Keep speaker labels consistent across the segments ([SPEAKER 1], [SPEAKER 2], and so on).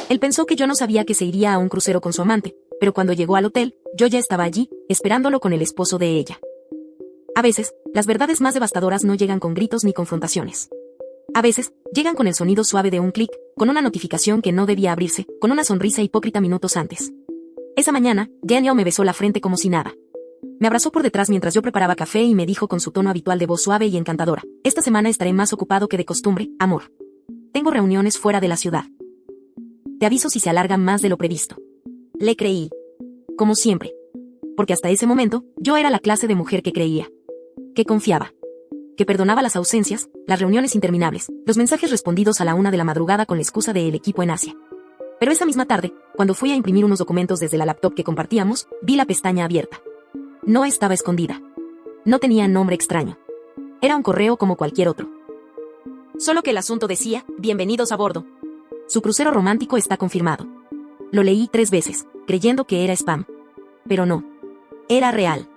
[SPEAKER 1] Él pensó que yo no sabía que se iría a un crucero con su amante, pero cuando llegó al hotel, yo ya estaba allí, esperándolo con el esposo de ella. A veces, las verdades más devastadoras no llegan con gritos ni confrontaciones. A veces, llegan con el sonido suave de un clic, con una notificación que no debía abrirse, con una sonrisa hipócrita minutos antes. Esa mañana, Daniel me besó la frente como si nada. Me abrazó por detrás mientras yo preparaba café y me dijo con su tono habitual de voz suave y encantadora: esta semana estaré más ocupado que de costumbre, amor. Tengo reuniones fuera de la ciudad. Te aviso si se alargan más de lo previsto. Le creí. Como siempre. Porque hasta ese momento, yo era la clase de mujer que creía. Que confiaba. Que perdonaba las ausencias, las reuniones interminables, los mensajes respondidos a la 1 de la madrugada con la excusa del equipo en Asia. Pero esa misma tarde, cuando fui a imprimir unos documentos desde la laptop que compartíamos, vi la pestaña abierta. No estaba escondida. No tenía nombre extraño. Era un correo como cualquier otro. Solo que el asunto decía: bienvenidos a bordo. Su crucero romántico está confirmado. Lo leí 3 veces, creyendo que era spam. Pero no. Era real.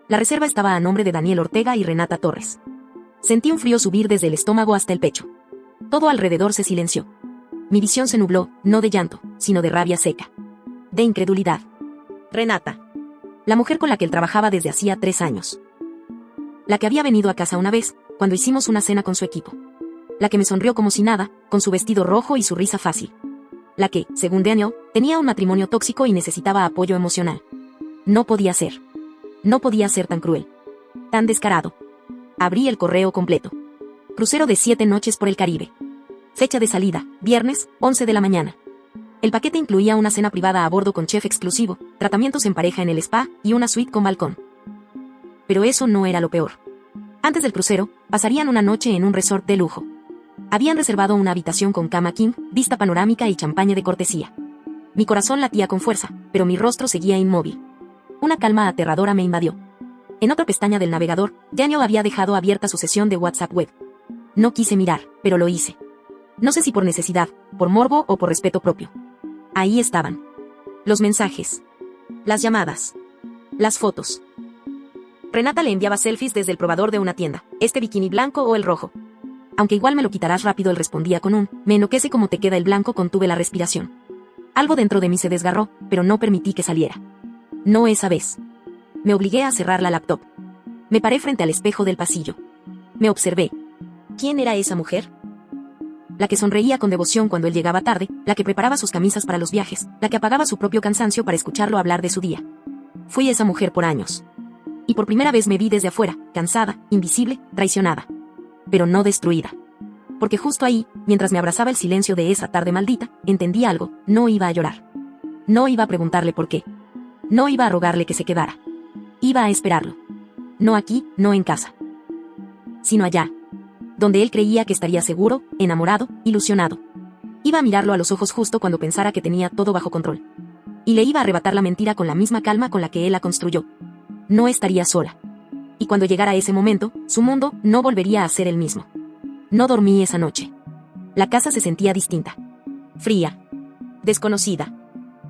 [SPEAKER 1] La reserva estaba a nombre de Daniel Ortega y Renata Torres. Sentí un frío subir desde el estómago hasta el pecho. Todo alrededor se silenció. Mi visión se nubló, no de llanto, sino de rabia seca. De incredulidad. Renata. La mujer con la que él trabajaba desde hacía 3 años. La que había venido a casa una vez, cuando hicimos una cena con su equipo. La que me sonrió como si nada, con su vestido rojo y su risa fácil. La que, según Daniel, tenía un matrimonio tóxico y necesitaba apoyo emocional. No podía ser. No podía ser tan cruel. Tan descarado. Abrí el correo completo. Crucero de 7 noches por el Caribe. Fecha de salida, viernes, 11 de la mañana. El paquete incluía una cena privada a bordo con chef exclusivo, tratamientos en pareja en el spa y una suite con balcón. Pero eso no era lo peor. Antes del crucero, pasarían una noche en un resort de lujo. Habían reservado una habitación con cama king, vista panorámica y champaña de cortesía. Mi corazón latía con fuerza, pero mi rostro seguía inmóvil. Una calma aterradora me invadió. En otra pestaña del navegador, Daniel había dejado abierta su sesión de WhatsApp web. No quise mirar, pero lo hice. No sé si por necesidad, por morbo o por respeto propio. Ahí estaban. Los mensajes. Las llamadas. Las fotos. Renata le enviaba selfies desde el probador de una tienda, este bikini blanco o el rojo. Aunque igual me lo quitarás rápido, él respondía con un: me enloquece como te queda el blanco. Contuve la respiración. Algo dentro de mí se desgarró, pero no permití que saliera. No esa vez. Me obligué a cerrar la laptop. Me paré frente al espejo del pasillo. Me observé. ¿Quién era esa mujer? La que sonreía con devoción cuando él llegaba tarde, la que preparaba sus camisas para los viajes, la que apagaba su propio cansancio para escucharlo hablar de su día. Fui esa mujer por años. Y por primera vez me vi desde afuera, cansada, invisible, traicionada. Pero no destruida. Porque justo ahí, mientras me abrazaba el silencio de esa tarde maldita, entendí algo: no iba a llorar. No iba a preguntarle por qué. No iba a rogarle que se quedara. Iba a esperarlo. No aquí, no en casa. Sino allá. Donde él creía que estaría seguro, enamorado, ilusionado. Iba a mirarlo a los ojos justo cuando pensara que tenía todo bajo control. Y le iba a arrebatar la mentira con la misma calma con la que él la construyó. No estaría sola. Y cuando llegara ese momento, su mundo no volvería a ser el mismo. No dormí esa noche. La casa se sentía distinta. Fría. Desconocida.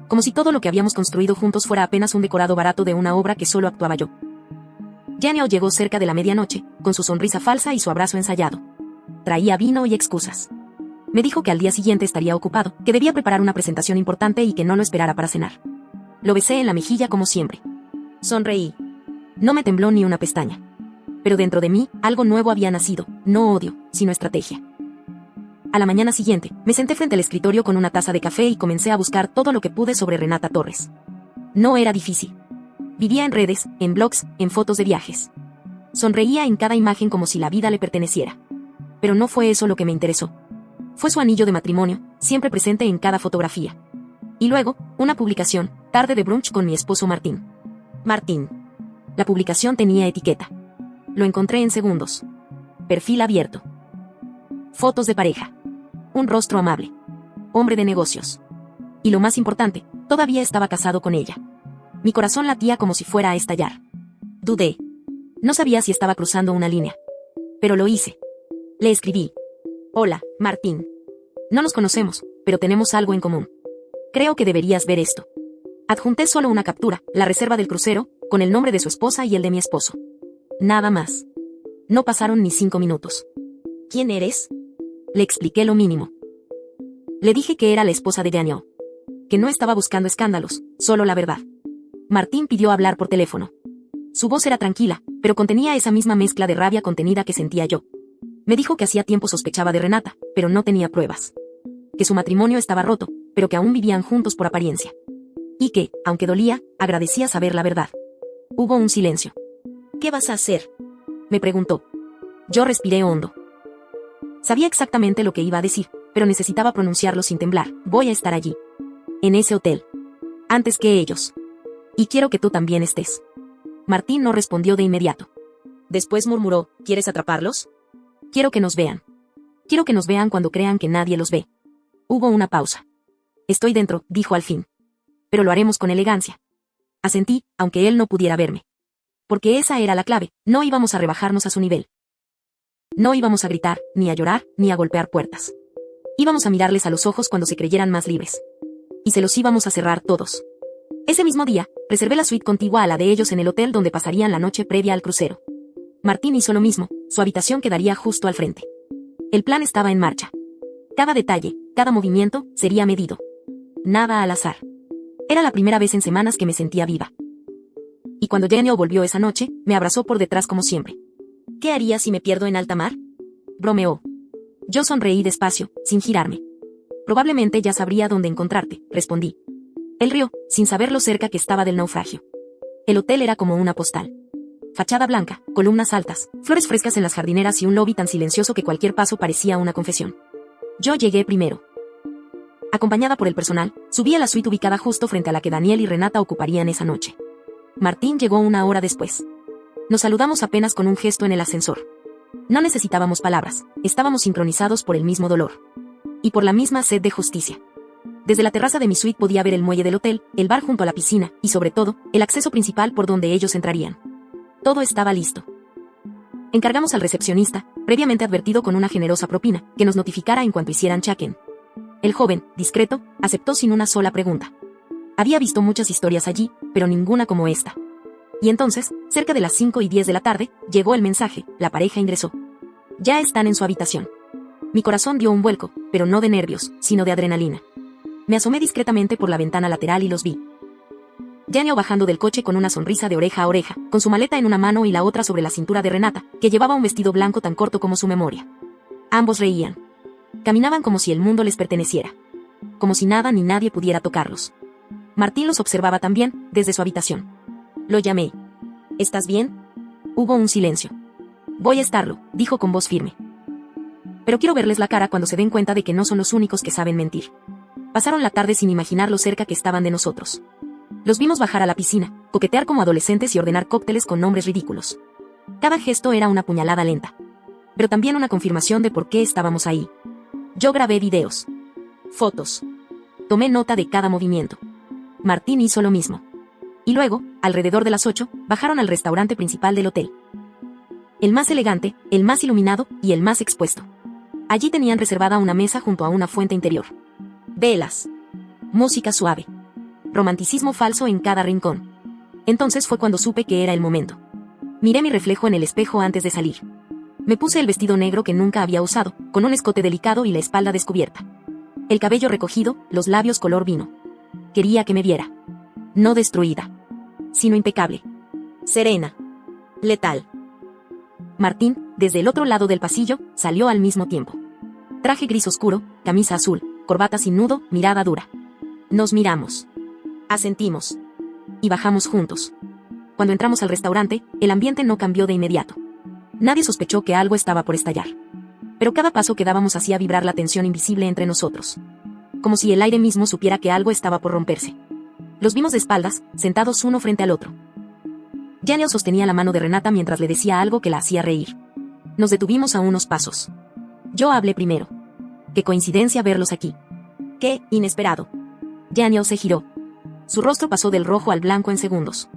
[SPEAKER 1] Como si todo lo que habíamos construido juntos fuera apenas un decorado barato de una obra que solo actuaba yo. Daniel llegó cerca de la medianoche, con su sonrisa falsa y su abrazo ensayado. Traía vino y excusas. Me dijo que al día siguiente estaría ocupado, que debía preparar una presentación importante y que no lo esperara para cenar. Lo besé en la mejilla como siempre. Sonreí. No me tembló ni una pestaña. Pero dentro de mí, algo nuevo había nacido, no odio, sino estrategia. A la mañana siguiente, me senté frente al escritorio con una taza de café y comencé a buscar todo lo que pude sobre Renata Torres. No era difícil. Vivía en redes, en blogs, en fotos de viajes. Sonreía en cada imagen como si la vida le perteneciera. Pero no fue eso lo que me interesó. Fue su anillo de matrimonio, siempre presente en cada fotografía. Y luego, una publicación, tarde de brunch con mi esposo Martín. Martín. La publicación tenía etiqueta. Lo encontré en segundos. Perfil abierto. Fotos de pareja. Un rostro amable. Hombre de negocios. Y lo más importante, todavía estaba casado con ella. Mi corazón latía como si fuera a estallar. Dudé. No sabía si estaba cruzando una línea. Pero lo hice. Le escribí. Hola, Martín. No nos conocemos, pero tenemos algo en común. Creo que deberías ver esto. Adjunté solo una captura, la reserva del crucero, con el nombre de su esposa y el de mi esposo. Nada más. No pasaron ni 5 minutos. ¿Quién eres? Le expliqué lo mínimo. Le dije que era la esposa de Daniel. Que no estaba buscando escándalos, solo la verdad. Martín pidió hablar por teléfono. Su voz era tranquila, pero contenía esa misma mezcla de rabia contenida que sentía yo. Me dijo que hacía tiempo sospechaba de Renata, pero no tenía pruebas. Que su matrimonio estaba roto, pero que aún vivían juntos por apariencia. Y que, aunque dolía, agradecía saber la verdad. Hubo un silencio. ¿Qué vas a hacer?, me preguntó. Yo respiré hondo. Sabía exactamente lo que iba a decir, pero necesitaba pronunciarlo sin temblar. Voy a estar allí. En ese hotel. Antes que ellos. Y quiero que tú también estés. Martín no respondió de inmediato. Después murmuró, ¿quieres atraparlos? Quiero que nos vean. Quiero que nos vean cuando crean que nadie los ve. Hubo una pausa. Estoy dentro, dijo al fin. Pero lo haremos con elegancia. Asentí, aunque él no pudiera verme. Porque esa era la clave, no íbamos a rebajarnos a su nivel. No íbamos a gritar, ni a llorar, ni a golpear puertas. Íbamos a mirarles a los ojos cuando se creyeran más libres. Y se los íbamos a cerrar todos. Ese mismo día, reservé la suite contigua a la de ellos en el hotel donde pasarían la noche previa al crucero. Martín hizo lo mismo, su habitación quedaría justo al frente. El plan estaba en marcha. Cada detalle, cada movimiento, sería medido. Nada al azar. Era la primera vez en semanas que me sentía viva. Y cuando Daniel volvió esa noche, me abrazó por detrás como siempre. ¿Qué haría si me pierdo en alta mar?, bromeó. Yo sonreí despacio, sin girarme. Probablemente ya sabría dónde encontrarte, respondí. Él rió, sin saber lo cerca que estaba del naufragio. El hotel era como una postal. Fachada blanca, columnas altas, flores frescas en las jardineras y un lobby tan silencioso que cualquier paso parecía una confesión. Yo llegué primero. Acompañada por el personal, subí a la suite ubicada justo frente a la que Daniel y Renata ocuparían esa noche. Martín llegó una hora después. Nos saludamos apenas con un gesto en el ascensor. No necesitábamos palabras, estábamos sincronizados por el mismo dolor. Y por la misma sed de justicia. Desde la terraza de mi suite podía ver el muelle del hotel, el bar junto a la piscina, y sobre todo, el acceso principal por donde ellos entrarían. Todo estaba listo. Encargamos al recepcionista, previamente advertido con una generosa propina, que nos notificara en cuanto hicieran check-in. El joven, discreto, aceptó sin una sola pregunta. Había visto muchas historias allí, pero ninguna como esta. Y entonces, cerca de las 5:10 de la tarde, llegó el mensaje, la pareja ingresó. Ya están en su habitación. Mi corazón dio un vuelco, pero no de nervios, sino de adrenalina. Me asomé discretamente por la ventana lateral y los vi. Daniel bajando del coche con una sonrisa de oreja a oreja, con su maleta en una mano y la otra sobre la cintura de Renata, que llevaba un vestido blanco tan corto como su memoria. Ambos reían. Caminaban como si el mundo les perteneciera. Como si nada ni nadie pudiera tocarlos. Martín los observaba también, desde su habitación. Lo llamé. ¿Estás bien? Hubo un silencio. Voy a estarlo, dijo con voz firme. Pero quiero verles la cara cuando se den cuenta de que no son los únicos que saben mentir. Pasaron la tarde sin imaginar lo cerca que estaban de nosotros. Los vimos bajar a la piscina, coquetear como adolescentes y ordenar cócteles con nombres ridículos. Cada gesto era una puñalada lenta. Pero también una confirmación de por qué estábamos ahí. Yo grabé videos. Fotos. Tomé nota de cada movimiento. Martín hizo lo mismo. Y luego, alrededor de las 8, bajaron al restaurante principal del hotel. El más elegante, el más iluminado y el más expuesto. Allí tenían reservada una mesa junto a una fuente interior. Velas. Música suave. Romanticismo falso en cada rincón. Entonces fue cuando supe que era el momento. Miré mi reflejo en el espejo antes de salir. Me puse el vestido negro que nunca había usado, con un escote delicado y la espalda descubierta. El cabello recogido, los labios color vino. Quería que me viera. No destruida, sino impecable. Serena. Letal. Martín, desde el otro lado del pasillo, salió al mismo tiempo. Traje gris oscuro, camisa azul, corbata sin nudo, mirada dura. Nos miramos. Asentimos. Y bajamos juntos. Cuando entramos al restaurante, el ambiente no cambió de inmediato. Nadie sospechó que algo estaba por estallar. Pero cada paso que dábamos hacía vibrar la tensión invisible entre nosotros. Como si el aire mismo supiera que algo estaba por romperse. Los vimos de espaldas, sentados uno frente al otro. Daniel sostenía la mano de Renata mientras le decía algo que la hacía reír. Nos detuvimos a unos pasos. Yo hablé primero. Qué coincidencia verlos aquí. Qué inesperado. Daniel se giró. Su rostro pasó del rojo al blanco en segundos.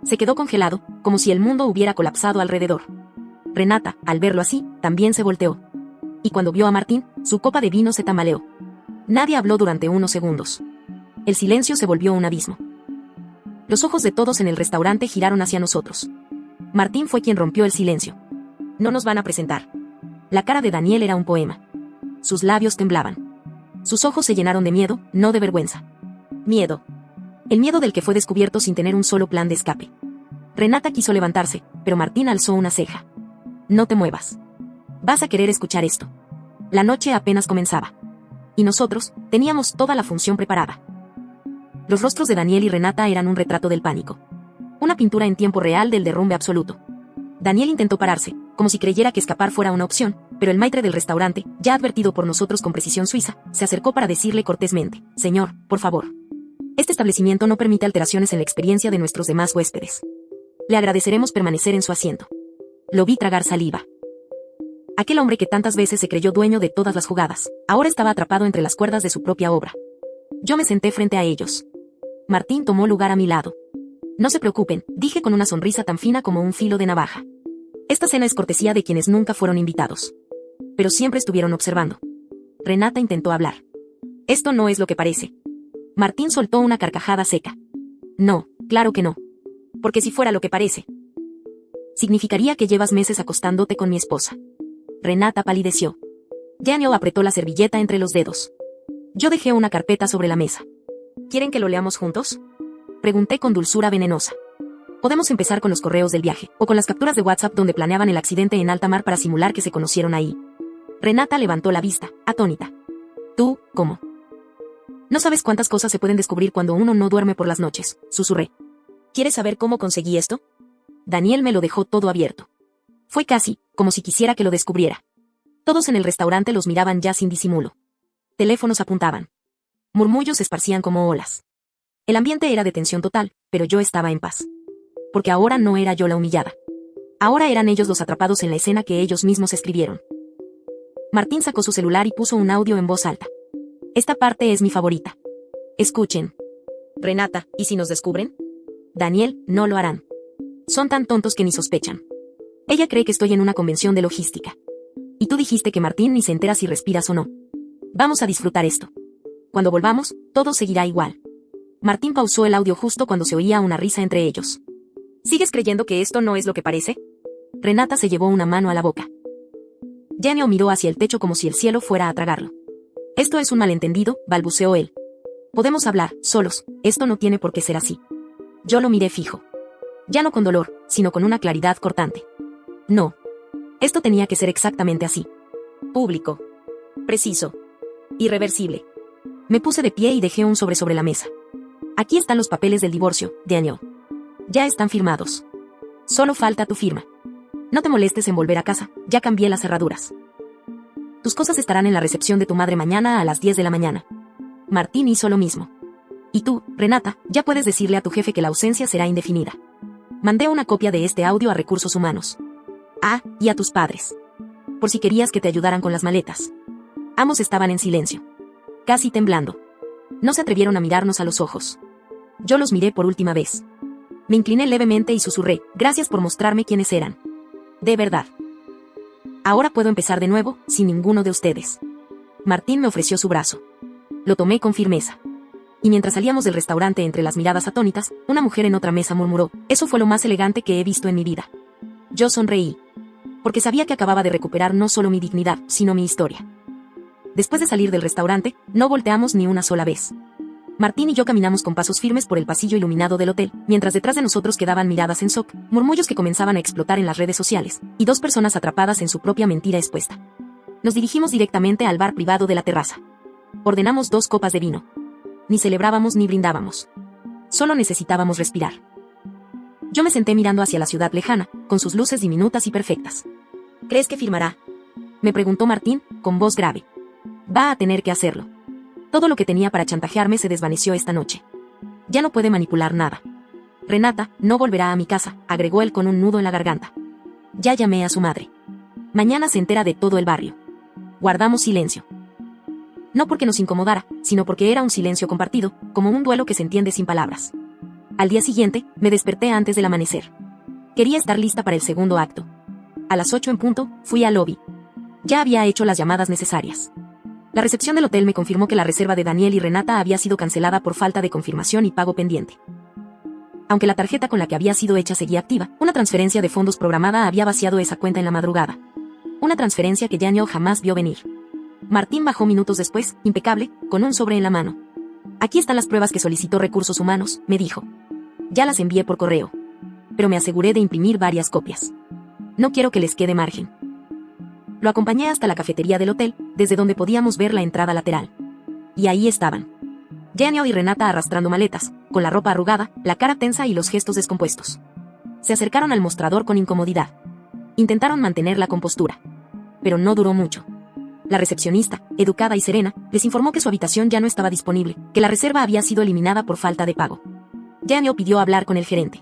[SPEAKER 1] Se quedó congelado, como si el mundo hubiera colapsado alrededor. Renata, al verlo así, también se volteó. Y cuando vio a Martín, su copa de vino se tambaleó. Nadie habló durante unos segundos. El silencio se volvió un abismo. Los ojos de todos en el restaurante giraron hacia nosotros. Martín fue quien rompió el silencio. No nos van a presentar. La cara de Daniel era un poema. Sus labios temblaban. Sus ojos se llenaron de miedo, no de vergüenza. Miedo. El miedo del que fue descubierto sin tener un solo plan de escape. Renata quiso levantarse, pero Martín alzó una ceja. No te muevas. Vas a querer escuchar esto. La noche apenas comenzaba. Y nosotros, teníamos toda la función preparada. Los rostros de Daniel y Renata eran un retrato del pánico. Una pintura en tiempo real del derrumbe absoluto. Daniel intentó pararse, como si creyera que escapar fuera una opción, pero el maitre del restaurante, ya advertido por nosotros con precisión suiza, se acercó para decirle cortésmente: «Señor, por favor. Este establecimiento no permite alteraciones en la experiencia de nuestros demás huéspedes. Le agradeceremos permanecer en su asiento». Lo vi tragar saliva. Aquel hombre que tantas veces se creyó dueño de todas las jugadas, ahora estaba atrapado entre las cuerdas de su propia obra. Yo me senté frente a ellos. Martín tomó lugar a mi lado. «No se preocupen», dije con una sonrisa tan fina como un filo de navaja. «Esta cena es cortesía de quienes nunca fueron invitados. Pero siempre estuvieron observando». Renata intentó hablar. «Esto no es lo que parece». Martín soltó una carcajada seca. «No, claro que no. Porque si fuera lo que parece, significaría que llevas meses acostándote con mi esposa». Renata palideció. Daniel apretó la servilleta entre los dedos. Yo dejé una carpeta sobre la mesa. «¿Quieren que lo leamos juntos?», pregunté con dulzura venenosa. «Podemos empezar con los correos del viaje, o con las capturas de WhatsApp donde planeaban el accidente en alta mar para simular que se conocieron ahí». Renata levantó la vista, atónita. «¿Tú, cómo? No sabes cuántas cosas se pueden descubrir cuando uno no duerme por las noches», susurré. «¿Quieres saber cómo conseguí esto?». Daniel me lo dejó todo abierto. Fue casi como si quisiera que lo descubriera. Todos en el restaurante los miraban ya sin disimulo. Teléfonos apuntaban. Murmullos se esparcían como olas. El ambiente era de tensión total, pero yo estaba en paz. Porque ahora no era yo la humillada. Ahora eran ellos los atrapados en la escena que ellos mismos escribieron. Martín sacó su celular y puso un audio en voz alta. «Esta parte es mi favorita. Escuchen». «Renata, ¿y si nos descubren?». «Daniel, no lo harán. Son tan tontos que ni sospechan. Ella cree que estoy en una convención de logística. Y tú dijiste que Martín ni se entera si respiras o no. Vamos a disfrutar esto. Cuando volvamos, todo seguirá igual». Martín pausó el audio justo cuando se oía una risa entre ellos. «¿Sigues creyendo que esto no es lo que parece?». Renata se llevó una mano a la boca. Daniel miró hacia el techo como si el cielo fuera a tragarlo. «Esto es un malentendido», balbuceó él. «Podemos hablar, solos, esto no tiene por qué ser así». Yo lo miré fijo. Ya no con dolor, sino con una claridad cortante. No. Esto tenía que ser exactamente así. Público. Preciso. Irreversible. Me puse de pie y dejé un sobre la mesa. «Aquí están los papeles del divorcio, Daniel. Ya están firmados. Solo falta tu firma. No te molestes en volver a casa, ya cambié las cerraduras. Tus cosas estarán en la recepción de tu madre mañana a las 10 de la mañana». Martín hizo lo mismo. «Y tú, Renata, ya puedes decirle a tu jefe que la ausencia será indefinida». Mandé una copia de este audio a Recursos Humanos. «Ah, y a tus padres. Por si querías que te ayudaran con las maletas». Ambos estaban en silencio. Casi temblando. No se atrevieron a mirarnos a los ojos. Yo los miré por última vez. Me incliné levemente y susurré: «Gracias por mostrarme quiénes eran. De verdad. Ahora puedo empezar de nuevo, sin ninguno de ustedes». Martín me ofreció su brazo. Lo tomé con firmeza. Y mientras salíamos del restaurante entre las miradas atónitas, una mujer en otra mesa murmuró: «Eso fue lo más elegante que he visto en mi vida». Yo sonreí. Porque sabía que acababa de recuperar no solo mi dignidad, sino mi historia. Después de salir del restaurante, no volteamos ni una sola vez. Martín y yo caminamos con pasos firmes por el pasillo iluminado del hotel, mientras detrás de nosotros quedaban miradas en shock, murmullos que comenzaban a explotar en las redes sociales, y dos personas atrapadas en su propia mentira expuesta. Nos dirigimos directamente al bar privado de la terraza. Ordenamos 2 copas de vino. Ni celebrábamos ni brindábamos. Solo necesitábamos respirar. Yo me senté mirando hacia la ciudad lejana, con sus luces diminutas y perfectas. «¿Crees que firmará?», me preguntó Martín, con voz grave. «Va a tener que hacerlo. Todo lo que tenía para chantajearme se desvaneció esta noche. Ya no puede manipular nada. Renata no volverá a mi casa», agregó él con un nudo en la garganta. «Ya llamé a su madre. Mañana se entera de todo el barrio». Guardamos silencio. No porque nos incomodara, sino porque era un silencio compartido, como un duelo que se entiende sin palabras. Al día siguiente, me desperté antes del amanecer. Quería estar lista para el segundo acto. A las 8 en punto, fui al lobby. Ya había hecho las llamadas necesarias. La recepción del hotel me confirmó que la reserva de Daniel y Renata había sido cancelada por falta de confirmación y pago pendiente. Aunque la tarjeta con la que había sido hecha seguía activa, una transferencia de fondos programada había vaciado esa cuenta en la madrugada. Una transferencia que Daniel jamás vio venir. Martín bajó minutos después, impecable, con un sobre en la mano. Aquí están las pruebas que solicitó Recursos Humanos, me dijo. Ya las envié por correo. Pero me aseguré de imprimir varias copias. No quiero que les quede margen. Lo acompañé hasta la cafetería del hotel, desde donde podíamos ver la entrada lateral. Y ahí estaban. Daniel y Renata arrastrando maletas, con la ropa arrugada, la cara tensa y los gestos descompuestos. Se acercaron al mostrador con incomodidad. Intentaron mantener la compostura. Pero no duró mucho. La recepcionista, educada y serena, les informó que su habitación ya no estaba disponible, que la reserva había sido eliminada por falta de pago. Daniel pidió hablar con el gerente.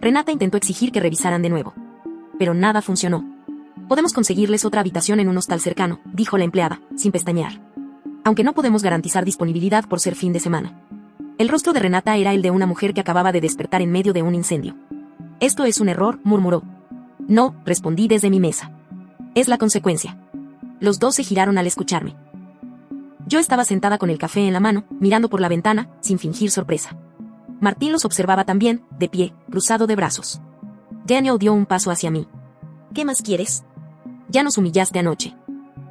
[SPEAKER 1] Renata intentó exigir que revisaran de nuevo. Pero nada funcionó. Podemos conseguirles otra habitación en un hostal cercano, dijo la empleada, sin pestañear. Aunque no podemos garantizar disponibilidad por ser fin de semana. El rostro de Renata era el de una mujer que acababa de despertar en medio de un incendio. Esto es un error, murmuró. No, respondí desde mi mesa. Es la consecuencia. Los dos se giraron al escucharme. Yo estaba sentada con el café en la mano, mirando por la ventana, sin fingir sorpresa. Martín los observaba también, de pie, cruzado de brazos. Daniel dio un paso hacia mí. ¿Qué más quieres? Ya nos humillaste anoche.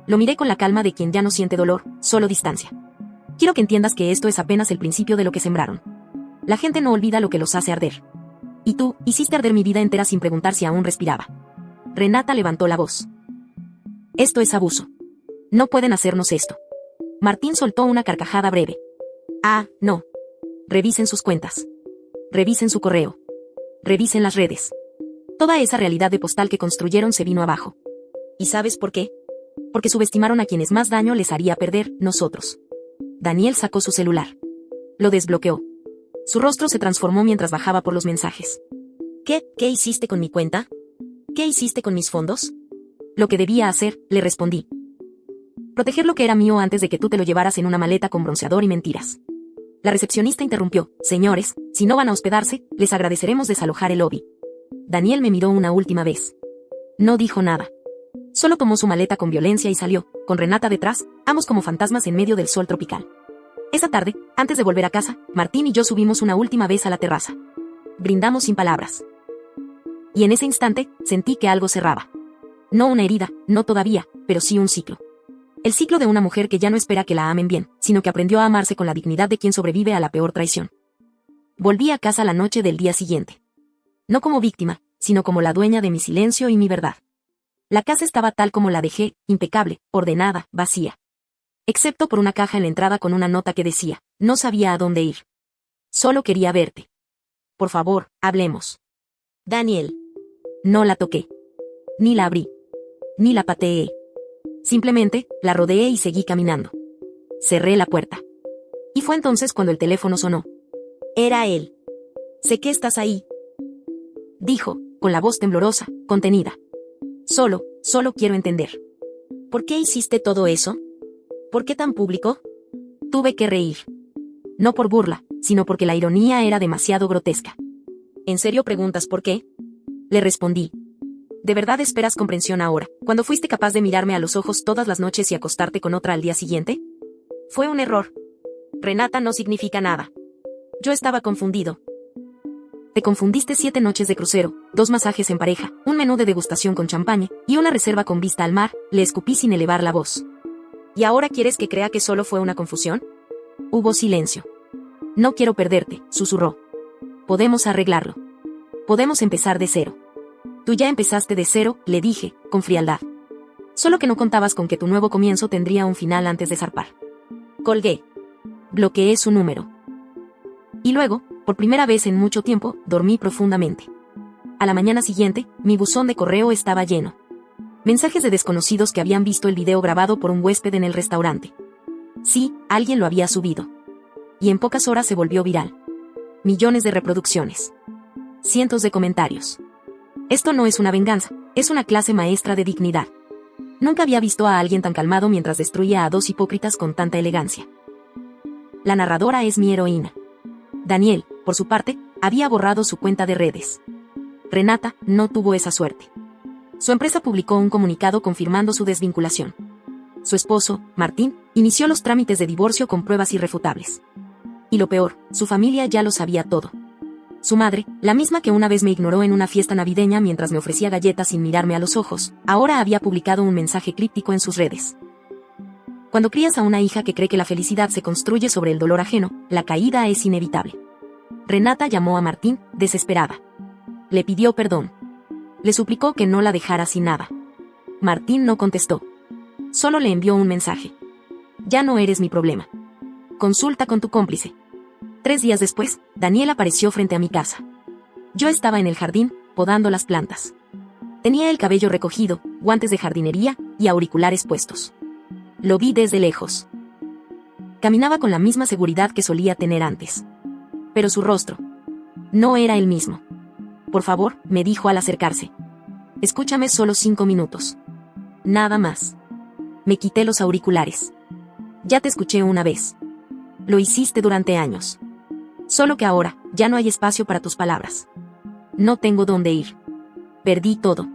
[SPEAKER 1] Lo miré con la calma de quien ya no siente dolor, solo distancia. Quiero que entiendas que esto es apenas el principio de lo que sembraron. La gente no olvida lo que los hace arder. Y tú, hiciste arder mi vida entera sin preguntar si aún respiraba. Renata levantó la voz. Esto es abuso. No pueden hacernos esto. Martín soltó una carcajada breve. Ah, no. Revisen sus cuentas. Revisen su correo. Revisen las redes. Toda esa realidad de postal que construyeron se vino abajo. ¿Y sabes por qué? Porque subestimaron a quienes más daño les haría perder, nosotros. Daniel sacó su celular. Lo desbloqueó. Su rostro se transformó mientras bajaba por los mensajes. ¿Qué hiciste con mi cuenta? ¿Qué hiciste con mis fondos? Lo que debía hacer, le respondí. Proteger lo que era mío antes de que tú te lo llevaras en una maleta con bronceador y mentiras. La recepcionista interrumpió. Señores, si no van a hospedarse, les agradeceremos desalojar el lobby. Daniel me miró una última vez. No dijo nada. Solo tomó su maleta con violencia y salió, con Renata detrás, ambos como fantasmas en medio del sol tropical. Esa tarde, antes de volver a casa, Martín y yo subimos una última vez a la terraza. Brindamos sin palabras. Y en ese instante, sentí que algo cerraba. No una herida, no todavía, pero sí un ciclo. El ciclo de una mujer que ya no espera que la amen bien, sino que aprendió a amarse con la dignidad de quien sobrevive a la peor traición. Volví a casa la noche del día siguiente. No como víctima, sino como la dueña de mi silencio y mi verdad. La casa estaba tal como la dejé, impecable, ordenada, vacía. Excepto por una caja en la entrada con una nota que decía, no sabía a dónde ir. Solo quería verte. Por favor, hablemos. Daniel. No la toqué. Ni la abrí. Ni la pateé. Simplemente, la rodeé y seguí caminando. Cerré la puerta. Y fue entonces cuando el teléfono sonó. Era él. Sé que estás ahí. Dijo, con la voz temblorosa, contenida. Solo quiero entender. ¿Por qué hiciste todo eso? ¿Por qué tan público? Tuve que reír. No por burla, sino porque la ironía era demasiado grotesca. ¿En serio preguntas por qué? Le respondí. ¿De verdad esperas comprensión ahora, cuando fuiste capaz de mirarme a los ojos todas las noches y acostarte con otra al día siguiente? Fue un error. Renata no significa nada. Yo estaba confundido. Te confundiste 7 noches de crucero, 2 masajes en pareja, un menú de degustación con champaña, y una reserva con vista al mar, le escupí sin elevar la voz. ¿Y ahora quieres que crea que solo fue una confusión? Hubo silencio. No quiero perderte, susurró. Podemos arreglarlo. Podemos empezar de cero. Tú ya empezaste de cero, le dije, con frialdad. Solo que no contabas con que tu nuevo comienzo tendría un final antes de zarpar. Colgué. Bloqueé su número. Y luego, por primera vez en mucho tiempo, dormí profundamente. A la mañana siguiente, mi buzón de correo estaba lleno. Mensajes de desconocidos que habían visto el video grabado por un huésped en el restaurante. Sí, alguien lo había subido. Y en pocas horas se volvió viral. Millones de reproducciones. Cientos de comentarios. Esto no es una venganza, es una clase maestra de dignidad. Nunca había visto a alguien tan calmado mientras destruía a 2 hipócritas con tanta elegancia. La narradora es mi heroína. Daniel, por su parte, había borrado su cuenta de redes. Renata no tuvo esa suerte. Su empresa publicó un comunicado confirmando su desvinculación. Su esposo, Martín, inició los trámites de divorcio con pruebas irrefutables. Y lo peor, su familia ya lo sabía todo. Su madre, la misma que una vez me ignoró en una fiesta navideña mientras me ofrecía galletas sin mirarme a los ojos, ahora había publicado un mensaje críptico en sus redes. Cuando crías a una hija que cree que la felicidad se construye sobre el dolor ajeno, la caída es inevitable. Renata llamó a Martín, desesperada. Le pidió perdón. Le suplicó que no la dejara sin nada. Martín no contestó. Solo le envió un mensaje. Ya no eres mi problema. Consulta con tu cómplice. 3 días después, Daniel apareció frente a mi casa. Yo estaba en el jardín, podando las plantas. Tenía el cabello recogido, guantes de jardinería y auriculares puestos. Lo vi desde lejos. Caminaba con la misma seguridad que solía tener antes. Pero su rostro no era el mismo. Por favor, me dijo al acercarse. Escúchame solo 5 minutos. Nada más. Me quité los auriculares. Ya te escuché una vez. Lo hiciste durante años. Solo que ahora, ya no hay espacio para tus palabras. No tengo dónde ir. Perdí todo.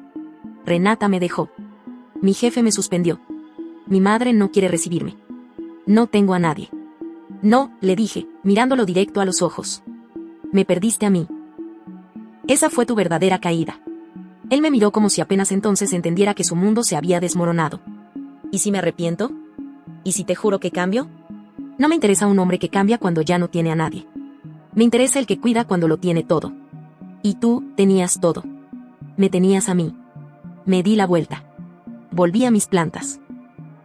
[SPEAKER 1] Renata me dejó. Mi jefe me suspendió. Mi madre no quiere recibirme. No tengo a nadie. No, le dije, mirándolo directo a los ojos. Me perdiste a mí. Esa fue tu verdadera caída. Él me miró como si apenas entonces entendiera que su mundo se había desmoronado. ¿Y si me arrepiento? ¿Y si te juro que cambio? No me interesa un hombre que cambia cuando ya no tiene a nadie. Me interesa el que cuida cuando lo tiene todo. Y tú, tenías todo. Me tenías a mí. Me di la vuelta. Volví a mis plantas.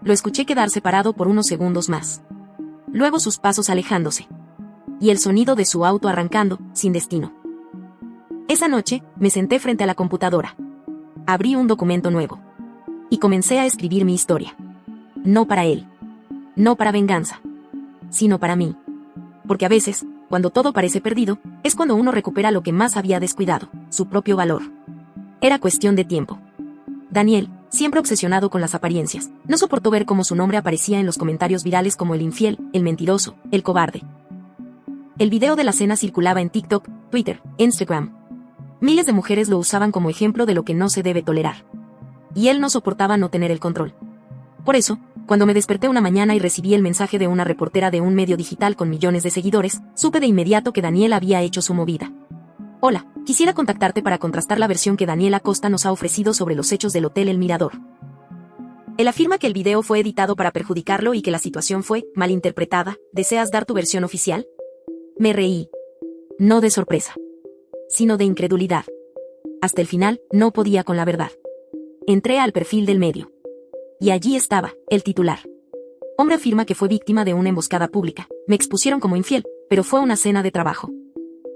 [SPEAKER 1] Lo escuché quedar separado por unos segundos más. Luego sus pasos alejándose. Y el sonido de su auto arrancando, sin destino. Esa noche, me senté frente a la computadora. Abrí un documento nuevo. Y comencé a escribir mi historia. No para él. No para venganza. Sino para mí. Porque a veces, cuando todo parece perdido, es cuando uno recupera lo que más había descuidado, su propio valor. Era cuestión de tiempo. Daniel, siempre obsesionado con las apariencias, no soportó ver cómo su nombre aparecía en los comentarios virales como el infiel, el mentiroso, el cobarde. El video de la cena circulaba en TikTok, Twitter, Instagram. Miles de mujeres lo usaban como ejemplo de lo que no se debe tolerar. Y él no soportaba no tener el control. Por eso, cuando me desperté una mañana y recibí el mensaje de una reportera de un medio digital con millones de seguidores, supe de inmediato que Daniel había hecho su movida. Hola, quisiera contactarte para contrastar la versión que Daniel Acosta nos ha ofrecido sobre los hechos del Hotel El Mirador. Él afirma que el video fue editado para perjudicarlo y que la situación fue malinterpretada. ¿Deseas dar tu versión oficial? Me reí. No de sorpresa, sino de incredulidad. Hasta el final, no podía con la verdad. Entré al perfil del medio. Y allí estaba, el titular. Hombre afirma que fue víctima de una emboscada pública. Me expusieron como infiel, pero fue una cena de trabajo.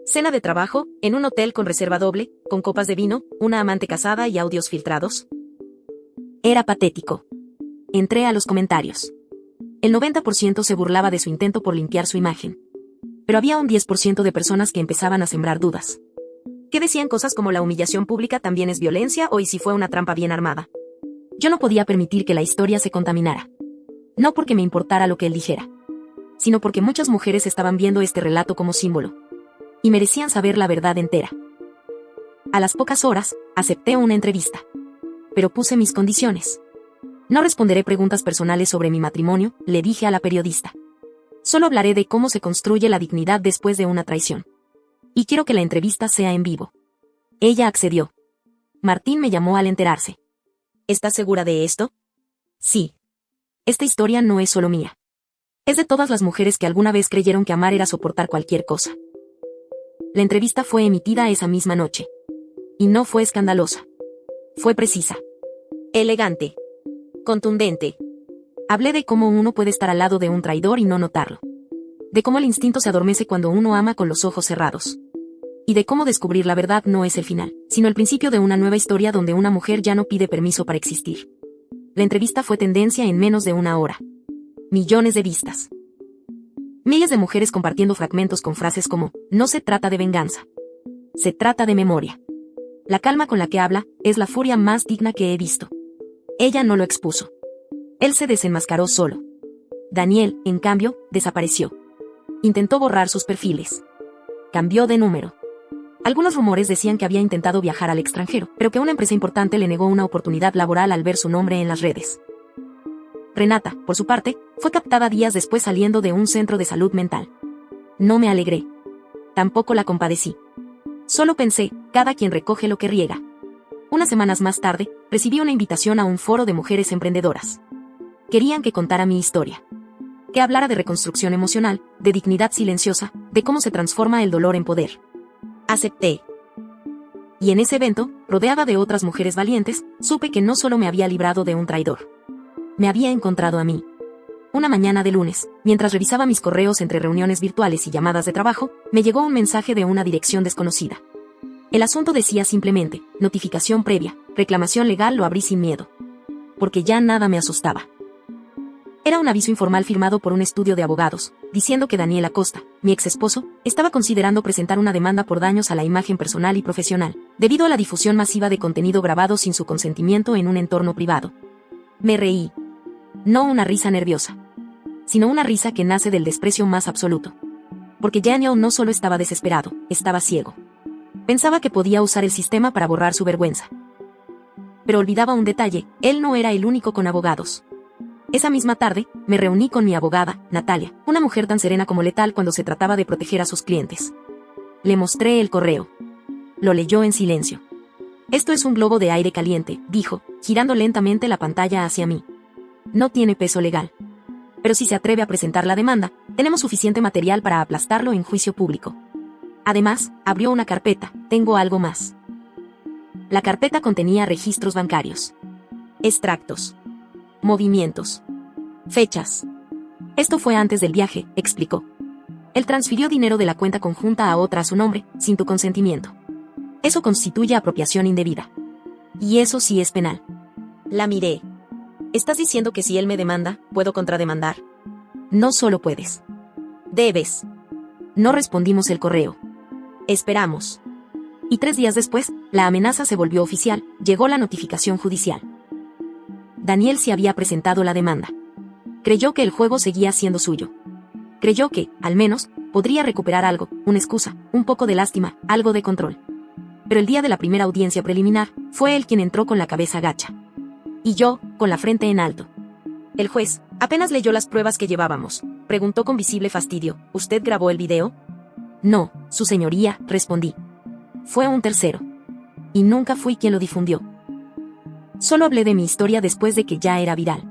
[SPEAKER 1] Cena de trabajo, en un hotel con reserva doble, con copas de vino, una amante casada y audios filtrados. Era patético. Entré a los comentarios. El 90% se burlaba de su intento por limpiar su imagen. Pero había un 10% de personas que empezaban a sembrar dudas. Que decían cosas como la humillación pública también es violencia o y si fue una trampa bien armada. Yo no podía permitir que la historia se contaminara. No porque me importara lo que él dijera, sino porque muchas mujeres estaban viendo este relato como símbolo. Y merecían saber la verdad entera. A las pocas horas, acepté una entrevista. Pero puse mis condiciones. No responderé preguntas personales sobre mi matrimonio, le dije a la periodista. Solo hablaré de cómo se construye la dignidad después de una traición. Y quiero que la entrevista sea en vivo. Ella accedió. Martín me llamó al enterarse. ¿Estás segura de esto? Sí. Esta historia no es solo mía. Es de todas las mujeres que alguna vez creyeron que amar era soportar cualquier cosa. La entrevista fue emitida esa misma noche. Y no fue escandalosa. Fue precisa. Elegante. Contundente. Hablé de cómo uno puede estar al lado de un traidor y no notarlo. De cómo el instinto se adormece cuando uno ama con los ojos cerrados. Y de cómo descubrir la verdad no es el final, sino el principio de una nueva historia donde una mujer ya no pide permiso para existir. La entrevista fue tendencia en menos de una hora. Millones de vistas. Miles de mujeres compartiendo fragmentos con frases como, no se trata de venganza. Se trata de memoria. La calma con la que habla, es la furia más digna que he visto. Ella no lo expuso. Él se desenmascaró solo. Daniel, en cambio, desapareció. Intentó borrar sus perfiles. Cambió de número. Algunos rumores decían que había intentado viajar al extranjero, pero que una empresa importante le negó una oportunidad laboral al ver su nombre en las redes. Renata, por su parte, fue captada días después saliendo de un centro de salud mental. No me alegré. Tampoco la compadecí. Solo pensé, cada quien recoge lo que riega. Unas semanas más tarde, recibí una invitación a un foro de mujeres emprendedoras. Querían que contara mi historia. Que hablara de reconstrucción emocional, de dignidad silenciosa, de cómo se transforma el dolor en poder. Acepté. Y en ese evento, rodeada de otras mujeres valientes, supe que no solo me había librado de un traidor. Me había encontrado a mí. Una mañana de lunes, mientras revisaba mis correos entre reuniones virtuales y llamadas de trabajo, me llegó un mensaje de una dirección desconocida. El asunto decía simplemente, notificación previa, reclamación legal. Lo abrí sin miedo. Porque ya nada me asustaba. Era un aviso informal firmado por un estudio de abogados, diciendo que Daniel Acosta, mi ex esposo, estaba considerando presentar una demanda por daños a la imagen personal y profesional, debido a la difusión masiva de contenido grabado sin su consentimiento en un entorno privado. Me reí. No una risa nerviosa, sino una risa que nace del desprecio más absoluto. Porque Daniel no solo estaba desesperado, estaba ciego. Pensaba que podía usar el sistema para borrar su vergüenza. Pero olvidaba un detalle, él no era el único con abogados. Esa misma tarde, me reuní con mi abogada, Natalia, una mujer tan serena como letal cuando se trataba de proteger a sus clientes. Le mostré el correo. Lo leyó en silencio. Esto es un globo de aire caliente, dijo, girando lentamente la pantalla hacia mí. No tiene peso legal. Pero si se atreve a presentar la demanda, tenemos suficiente material para aplastarlo en juicio público. Además, abrió una carpeta, tengo algo más. La carpeta contenía registros bancarios. Extractos. Movimientos. Fechas. Esto fue antes del viaje, explicó. Él transfirió dinero de la cuenta conjunta a otra a su nombre, sin tu consentimiento. Eso constituye apropiación indebida. Y eso sí es penal. La miré. ¿Estás diciendo que si él me demanda, puedo contrademandar? No solo puedes. Debes. No respondimos el correo. Esperamos. Y 3 días después, la amenaza se volvió oficial, llegó la notificación judicial. Daniel se había presentado la demanda. Creyó que el juego seguía siendo suyo. Creyó que, al menos, podría recuperar algo, una excusa, un poco de lástima, algo de control. Pero el día de la primera audiencia preliminar, fue él quien entró con la cabeza gacha. Y yo, con la frente en alto. El juez, apenas leyó las pruebas que llevábamos, preguntó con visible fastidio, ¿usted grabó el video? No, su señoría, respondí. Fue un tercero. Y nunca fui quien lo difundió. Solo hablé de mi historia después de que ya era viral.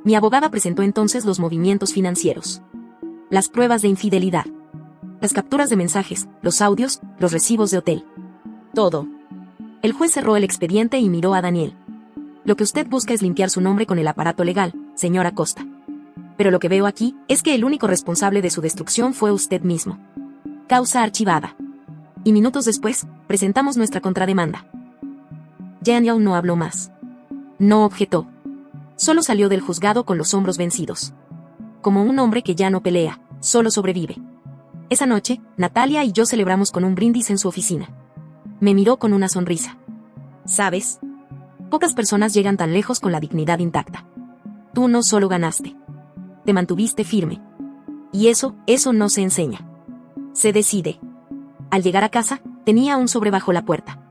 [SPEAKER 1] Mi abogada presentó entonces los movimientos financieros. Las pruebas de infidelidad. Las capturas de mensajes, los audios, los recibos de hotel. Todo. El juez cerró el expediente y miró a Daniel. Lo que usted busca es limpiar su nombre con el aparato legal, señor Acosta. Pero lo que veo aquí es que el único responsable de su destrucción fue usted mismo. Causa archivada. Y minutos después, presentamos nuestra contrademanda. Daniel no habló más. No objetó. Solo salió del juzgado con los hombros vencidos. Como un hombre que ya no pelea, solo sobrevive. Esa noche, Natalia y yo celebramos con un brindis en su oficina. Me miró con una sonrisa. ¿Sabes? Pocas personas llegan tan lejos con la dignidad intacta. Tú no solo ganaste. Te mantuviste firme. Y eso no se enseña. Se decide. Al llegar a casa, tenía un sobre bajo la puerta.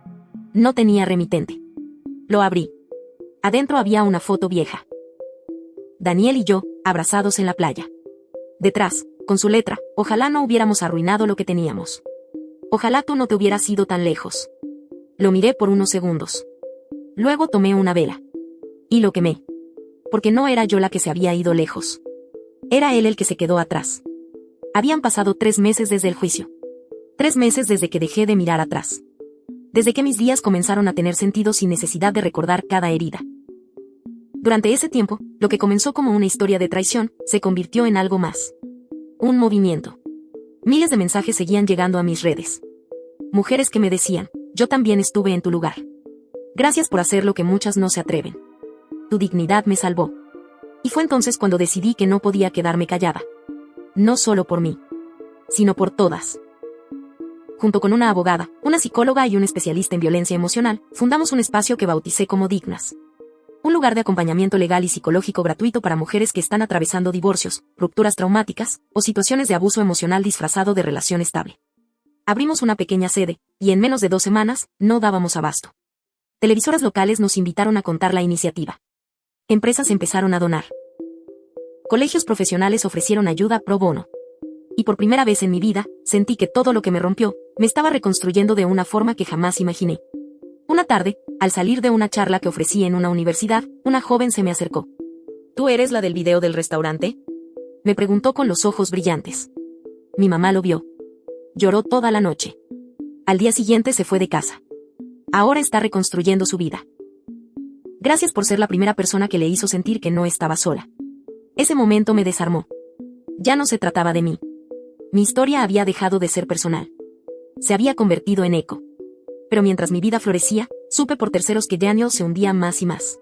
[SPEAKER 1] No tenía remitente. Lo abrí. Adentro había una foto vieja. Daniel y yo, abrazados en la playa. Detrás, con su letra, ojalá no hubiéramos arruinado lo que teníamos. Ojalá tú no te hubieras ido tan lejos. Lo miré por unos segundos. Luego tomé una vela. Y lo quemé. Porque no era yo la que se había ido lejos. Era él el que se quedó atrás. Habían pasado 3 meses desde el juicio. 3 meses desde que dejé de mirar atrás. Desde que mis días comenzaron a tener sentido sin necesidad de recordar cada herida. Durante ese tiempo, lo que comenzó como una historia de traición, se convirtió en algo más. Un movimiento. Miles de mensajes seguían llegando a mis redes. Mujeres que me decían, yo también estuve en tu lugar. Gracias por hacer lo que muchas no se atreven. Tu dignidad me salvó. Y fue entonces cuando decidí que no podía quedarme callada. No solo por mí, sino por todas. Junto con una abogada, una psicóloga y un especialista en violencia emocional, fundamos un espacio que bauticé como Dignas. Un lugar de acompañamiento legal y psicológico gratuito para mujeres que están atravesando divorcios, rupturas traumáticas, o situaciones de abuso emocional disfrazado de relación estable. Abrimos una pequeña sede, y en menos de 2 semanas, no dábamos abasto. Televisoras locales nos invitaron a contar la iniciativa. Empresas empezaron a donar. Colegios profesionales ofrecieron ayuda pro bono. Y por primera vez en mi vida, sentí que todo lo que me rompió, me estaba reconstruyendo de una forma que jamás imaginé. Una tarde, al salir de una charla que ofrecí en una universidad, una joven se me acercó. ¿Tú eres la del video del restaurante? Me preguntó con los ojos brillantes. Mi mamá lo vio. Lloró toda la noche. Al día siguiente se fue de casa. Ahora está reconstruyendo su vida. Gracias por ser la primera persona que le hizo sentir que no estaba sola. Ese momento me desarmó. Ya no se trataba de mí. Mi historia había dejado de ser personal. Se había convertido en eco. Pero mientras mi vida florecía, supe por terceros que Daniel se hundía más y más.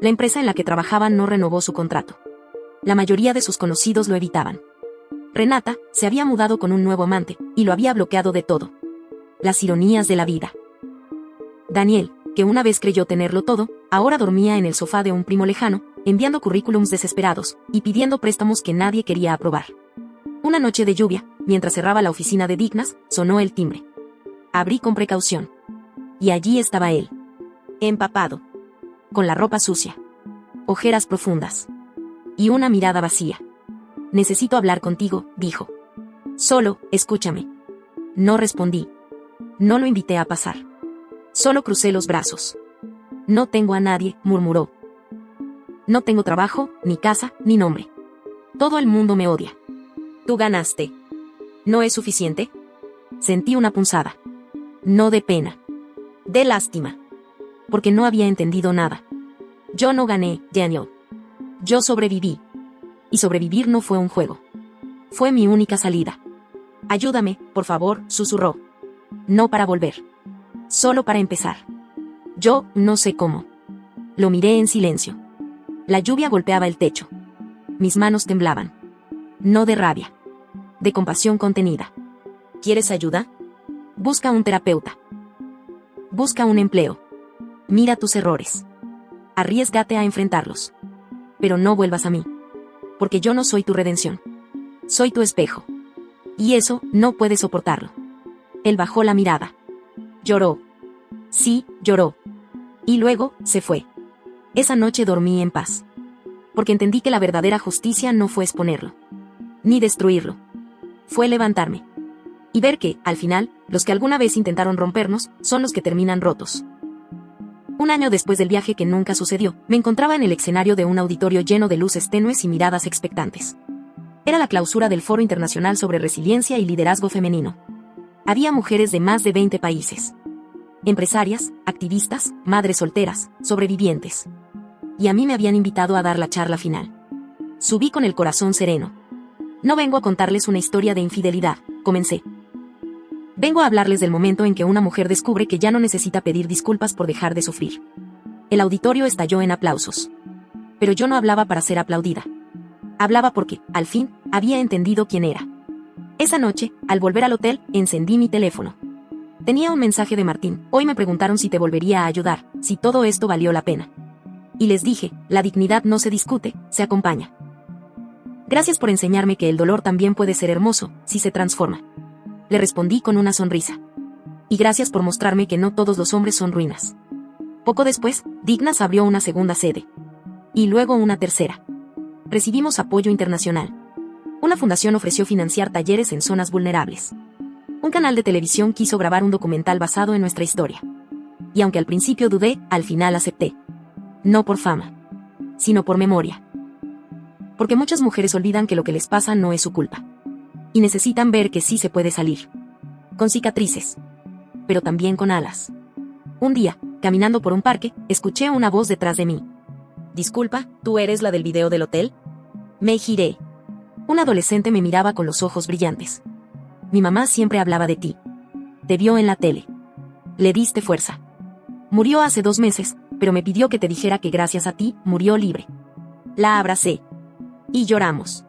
[SPEAKER 1] La empresa en la que trabajaba no renovó su contrato. La mayoría de sus conocidos lo evitaban. Renata se había mudado con un nuevo amante, y lo había bloqueado de todo. Las ironías de la vida. Daniel, que una vez creyó tenerlo todo, ahora dormía en el sofá de un primo lejano, enviando currículums desesperados, y pidiendo préstamos que nadie quería aprobar. Una noche de lluvia, mientras cerraba la oficina de Dignas, sonó el timbre. Abrí con precaución. Y allí estaba él. Empapado. Con la ropa sucia. Ojeras profundas. Y una mirada vacía. Necesito hablar contigo, dijo. Solo, escúchame. No respondí. No lo invité a pasar. Solo crucé los brazos. No tengo a nadie, murmuró. No tengo trabajo, ni casa, ni nombre. Todo el mundo me odia. Tú ganaste. ¿No es suficiente? Sentí una punzada. No de pena. De lástima. Porque no había entendido nada. Yo no gané, Daniel. Yo sobreviví. Y sobrevivir no fue un juego. Fue mi única salida. Ayúdame, por favor, susurró. No para volver. Solo para empezar. Yo no sé cómo. Lo miré en silencio. La lluvia golpeaba el techo. Mis manos temblaban. No de rabia. De compasión contenida. ¿Quieres ayuda? Busca un terapeuta. Busca un empleo. Mira tus errores. Arriésgate a enfrentarlos. Pero no vuelvas a mí. Porque yo no soy tu redención. Soy tu espejo. Y eso no puedes soportarlo. Él bajó la mirada. Lloró. Sí, lloró. Y luego, se fue. Esa noche dormí en paz. Porque entendí que la verdadera justicia no fue exponerlo. Ni destruirlo. Fue levantarme. Y ver que, al final, los que alguna vez intentaron rompernos, son los que terminan rotos. Un año después del viaje que nunca sucedió, me encontraba en el escenario de un auditorio lleno de luces tenues y miradas expectantes. Era la clausura del Foro Internacional sobre Resiliencia y Liderazgo Femenino. Había mujeres de más de 20 países. Empresarias, activistas, madres solteras, sobrevivientes. Y a mí me habían invitado a dar la charla final. Subí con el corazón sereno. No vengo a contarles una historia de infidelidad, comencé. Vengo a hablarles del momento en que una mujer descubre que ya no necesita pedir disculpas por dejar de sufrir. El auditorio estalló en aplausos. Pero yo no hablaba para ser aplaudida. Hablaba porque, al fin, había entendido quién era. Esa noche, al volver al hotel, encendí mi teléfono. Tenía un mensaje de Martín. Hoy me preguntaron si te volvería a ayudar, si todo esto valió la pena. Y les dije, la dignidad no se discute, se acompaña. Gracias por enseñarme que el dolor también puede ser hermoso, si se transforma. Le respondí con una sonrisa. Y gracias por mostrarme que no todos los hombres son ruinas. Poco después, Dignas abrió una segunda sede. Y luego una tercera. Recibimos apoyo internacional. Una fundación ofreció financiar talleres en zonas vulnerables. Un canal de televisión quiso grabar un documental basado en nuestra historia. Y aunque al principio dudé, al final acepté. No por fama, sino por memoria. Porque muchas mujeres olvidan que lo que les pasa no es su culpa. Y necesitan ver que sí se puede salir. Con cicatrices. Pero también con alas. Un día, caminando por un parque, escuché una voz detrás de mí. Disculpa, ¿tú eres la del video del hotel? Me giré. Un adolescente me miraba con los ojos brillantes. Mi mamá siempre hablaba de ti. Te vio en la tele. Le diste fuerza. Murió hace 2 meses, pero me pidió que te dijera que gracias a ti, murió libre. La abracé. Y lloramos.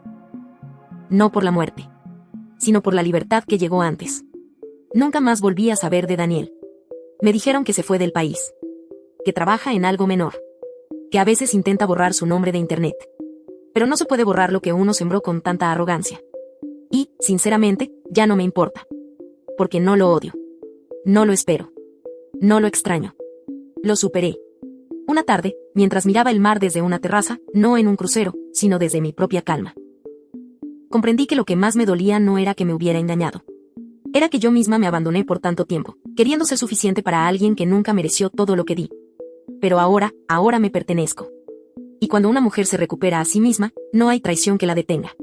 [SPEAKER 1] No por la muerte, sino por la libertad que llegó antes. Nunca más volví a saber de Daniel. Me dijeron que se fue del país. Que trabaja en algo menor. Que a veces intenta borrar su nombre de internet. Pero no se puede borrar lo que uno sembró con tanta arrogancia. Y, sinceramente, ya no me importa. Porque no lo odio. No lo espero. No lo extraño. Lo superé. Una tarde, mientras miraba el mar desde una terraza, no en un crucero, sino desde mi propia calma. Comprendí que lo que más me dolía no era que me hubiera engañado. Era que yo misma me abandoné por tanto tiempo, queriendo ser suficiente para alguien que nunca mereció todo lo que di. Pero ahora me pertenezco. y cuando una mujer se recupera a sí misma, no hay traición que la detenga.